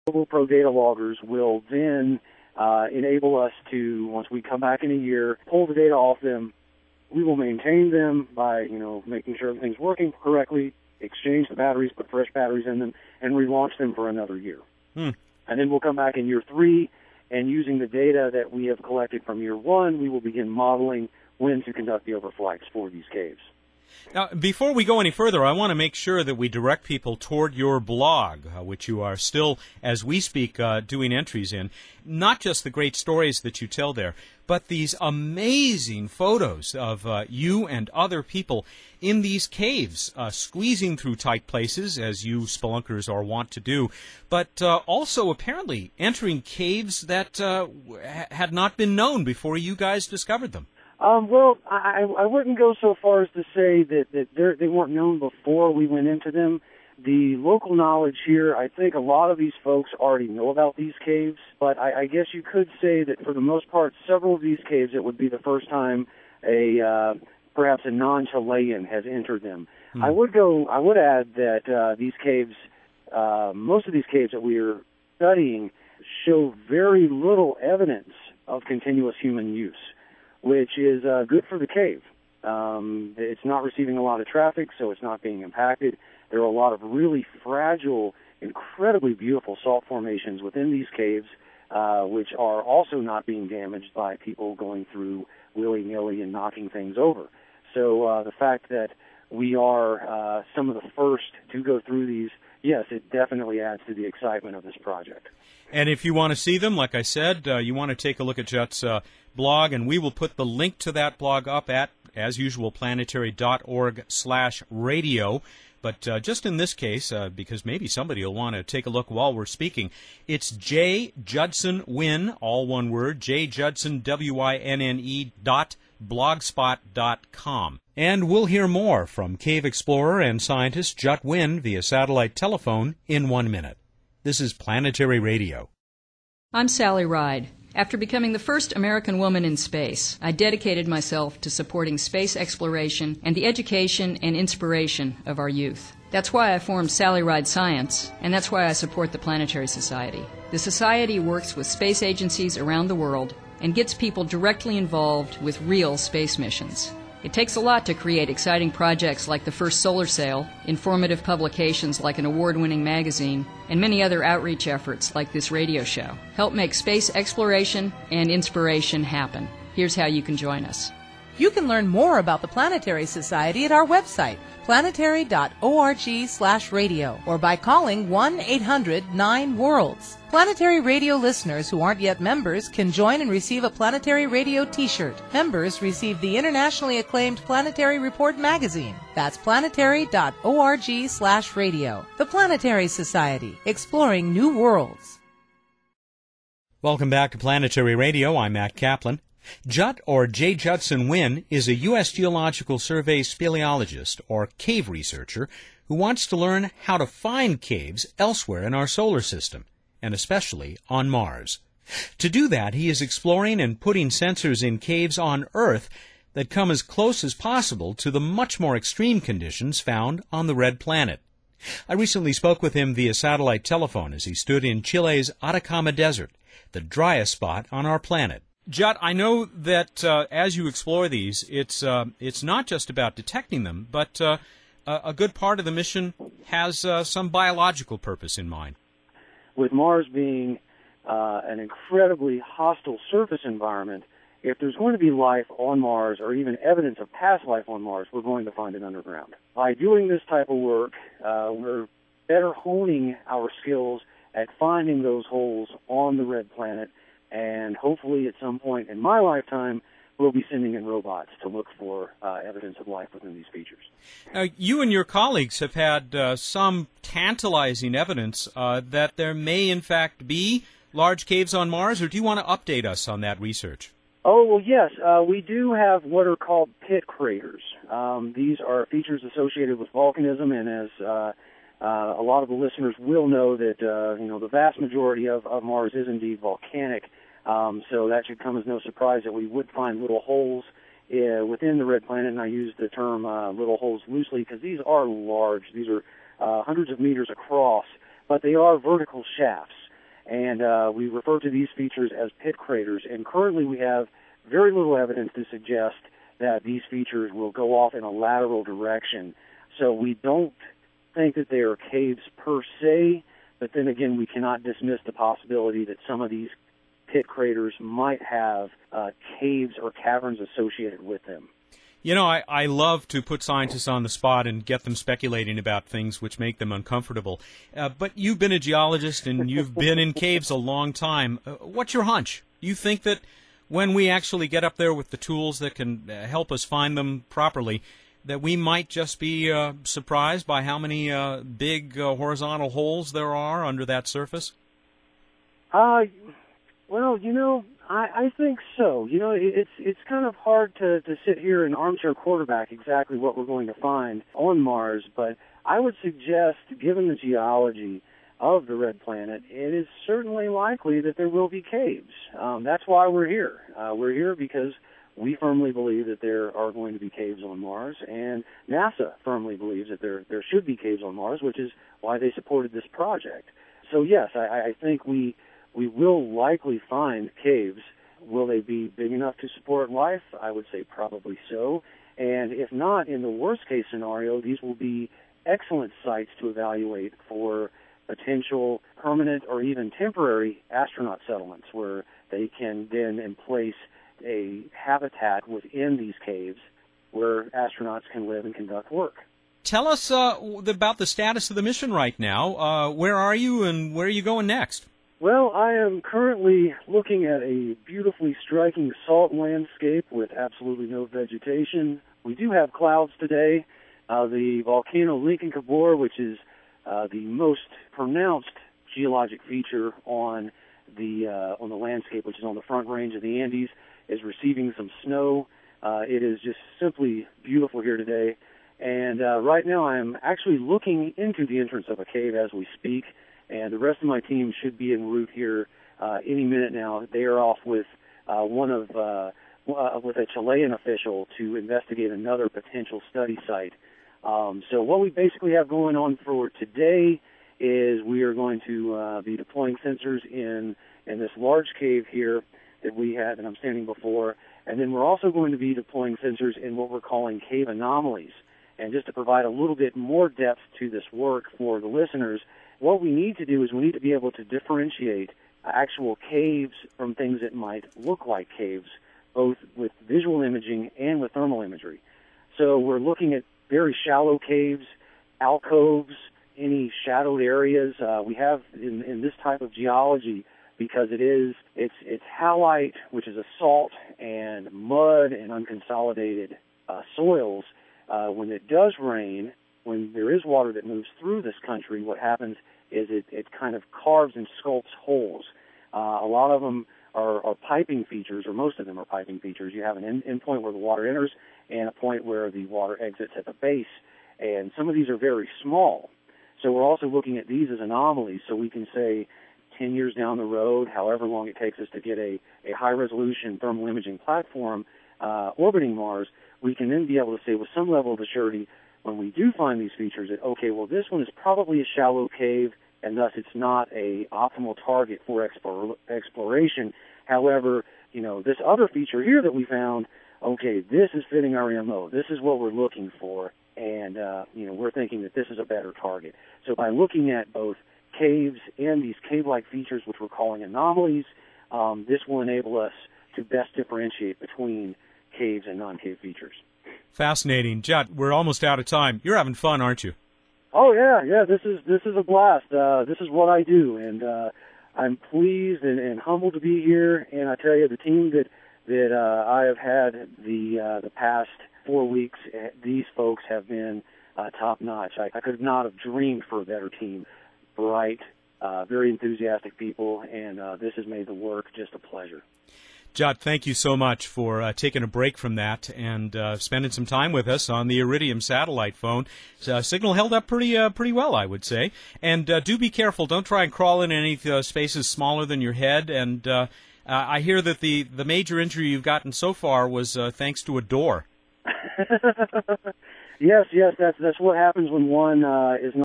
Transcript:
Global Pro data loggers will then enable us to, once we come back in a year, pull the data off them. We will maintain them by, making sure everything's working correctly, exchange the batteries, put fresh batteries in them, and relaunch them for another year. And then we'll come back in year 3, and using the data that we have collected from year 1, we will begin modeling when to conduct the overflights for these caves. Now, before we go any further, I want to make sure that we direct people toward your blog, which you are still, as we speak, doing entries in. Not just the great stories that you tell there, but these amazing photos of you and other people in these caves, squeezing through tight places, as you spelunkers are wont to do, but also apparently entering caves that had not been known before you guys discovered them. Well, I wouldn't go so far as to say that they weren't known before we went into them. The local knowledge here, I think a lot of these folks already know about these caves, but I guess you could say that for the most part, several of these caves, it would be the first time perhaps a non-Chilean has entered them. I would add that these caves, most of these caves that we are studying, show very little evidence of continuous human use, which is good for the cave. It's not receiving a lot of traffic, so it's not being impacted. There are a lot of really fragile, incredibly beautiful salt formations within these caves, which are also not being damaged by people going through willy-nilly and knocking things over. So the fact that we are some of the first to go through these, yes, it definitely adds to the excitement of this project. And if you want to see them, like I said, you want to take a look at Jut's blog, and we will put the link to that blog up at, as usual, planetary.org/radio. But just in this case, because maybe somebody will want to take a look while we're speaking, it's J. Judson Wynne, all one word, jjudson.blogspot.com. And we'll hear more from cave explorer and scientist Jut Wynne via satellite telephone in 1 minute. This is Planetary Radio. I'm Sally Ride. After becoming the first American woman in space, I dedicated myself to supporting space exploration and the education and inspiration of our youth. That's why I formed Sally Ride Science, and that's why I support the Planetary Society. The Society works with space agencies around the world and gets people directly involved with real space missions. It takes a lot to create exciting projects like the first solar sail, informative publications like an award-winning magazine, and many other outreach efforts like this radio show. Help make space exploration and inspiration happen. Here's how you can join us. You can learn more about the Planetary Society at our website, planetary.org/radio, or by calling 1-800-9-WORLDS. Planetary Radio listeners who aren't yet members can join and receive a Planetary Radio t-shirt. Members receive the internationally acclaimed Planetary Report magazine. That's planetary.org/radio. The Planetary Society, exploring new worlds. Welcome back to Planetary Radio. I'm Matt Kaplan. Jut, or J. Judson Wynne, is a U.S. Geological Survey speleologist, or cave researcher, who wants to learn how to find caves elsewhere in our solar system, and especially on Mars. To do that, he is exploring and putting sensors in caves on Earth that come as close as possible to the much more extreme conditions found on the Red Planet. I recently spoke with him via satellite telephone as he stood in Chile's Atacama Desert, the driest spot on our planet. Jut, I know that as you explore these, it's not just about detecting them, but a good part of the mission has some biological purpose in mind. With Mars being an incredibly hostile surface environment, if there's going to be life on Mars or even evidence of past life on Mars, we're going to find it underground. By doing this type of work, we're better honing our skills at finding those holes on the Red Planet. And hopefully at some point in my lifetime, we'll be sending in robots to look for evidence of life within these features. You and your colleagues have had some tantalizing evidence that there may in fact be large caves on Mars, or do you want to update us on that research? Oh, well, yes. We do have what are called pit craters. These are features associated with volcanism, and as a lot of the listeners will know that, the vast majority of Mars is indeed volcanic. So that should come as no surprise that we would find little holes within the Red Planet, and I use the term little holes loosely because these are large. These are hundreds of meters across, but they are vertical shafts. And we refer to these features as pit craters. And currently we have very little evidence to suggest that these features will go off in a lateral direction. So we don't think that they are caves per se, but then again, we cannot dismiss the possibility that some of these pit craters might have caves or caverns associated with them. You know, I love to put scientists on the spot and get them speculating about things which make them uncomfortable. But you've been a geologist and you've been in caves a long time. What's your hunch? You think that when we actually get up there with the tools that can help us find them properly, that we might just be surprised by how many big horizontal holes there are under that surface? Well, you know, I think so. You know, it's kind of hard to sit here and armchair quarterback exactly what we're going to find on Mars, but I would suggest, given the geology of the red planet, it is certainly likely that there will be caves. That's why we're here. We're here because we firmly believe that there are going to be caves on Mars, and NASA firmly believes that there should be caves on Mars, which is why they supported this project. So yes, I think we will likely find caves. Will they be big enough to support life? I would say probably so. And if not, in the worst case scenario, these will be excellent sites to evaluate for potential permanent or even temporary astronaut settlements, where they can then emplace a habitat within these caves where astronauts can live and conduct work. Tell us about the status of the mission right now. Where are you and where are you going next? Well, I am currently looking at a beautifully striking salt landscape with absolutely no vegetation. We do have clouds today. The volcano Lincoln Cabor, which is the most pronounced geologic feature on the landscape, which is on the front range of the Andes, is receiving some snow. It is just simply beautiful here today. And right now I am actually looking into the entrance of a cave as we speak. And the rest of my team should be en route here any minute now. They are off with with a Chilean official to investigate another potential study site. So what we basically have going on for today is we are going to be deploying sensors in this large cave here that we had that I'm standing before, and then we're also going to be deploying sensors in what we're calling cave anomalies. And just to provide a little bit more depth to this work for the listeners, what we need to do is we need to be able to differentiate actual caves from things that might look like caves, both with visual imaging and with thermal imagery. So we're looking at very shallow caves, alcoves, any shadowed areas. We have in this type of geology, because it's halite, which is a salt, and mud and unconsolidated soils. When it does rain, when there is water that moves through this country, what happens is it kind of carves and sculpts holes. A lot of them are piping features, or most of them are piping features. You have an end point where the water enters and a point where the water exits at the base. And some of these are very small. So we're also looking at these as anomalies, so we can say 10 years down the road, however long it takes us to get a high-resolution thermal imaging platform orbiting Mars, we can then be able to say with some level of assurity, when we do find these features, that, okay, well, this one is probably a shallow cave, and thus it's not a optimal target for exploration. However, this other feature here that we found, okay, this is fitting our MO. This is what we're looking for, and, we're thinking that this is a better target. So by looking at both caves and these cave-like features, which we're calling anomalies, this will enable us to best differentiate between caves and non-cave features. Fascinating. Jut, we're almost out of time. You're having fun, aren't you? Oh, yeah, this is a blast. This is what I do, and I'm pleased and humbled to be here. And I tell you, the team that I have had the past 4 weeks, these folks have been top-notch. I could not have dreamed for a better team. Bright, very enthusiastic people, and this has made the work just a pleasure. Jut, thank you so much for taking a break from that and spending some time with us on the Iridium satellite phone. Signal held up pretty well, I would say. And do be careful. Don't try and crawl in any spaces smaller than your head. And I hear that the major injury you've gotten so far was thanks to a door. Yes, that's what happens when one is not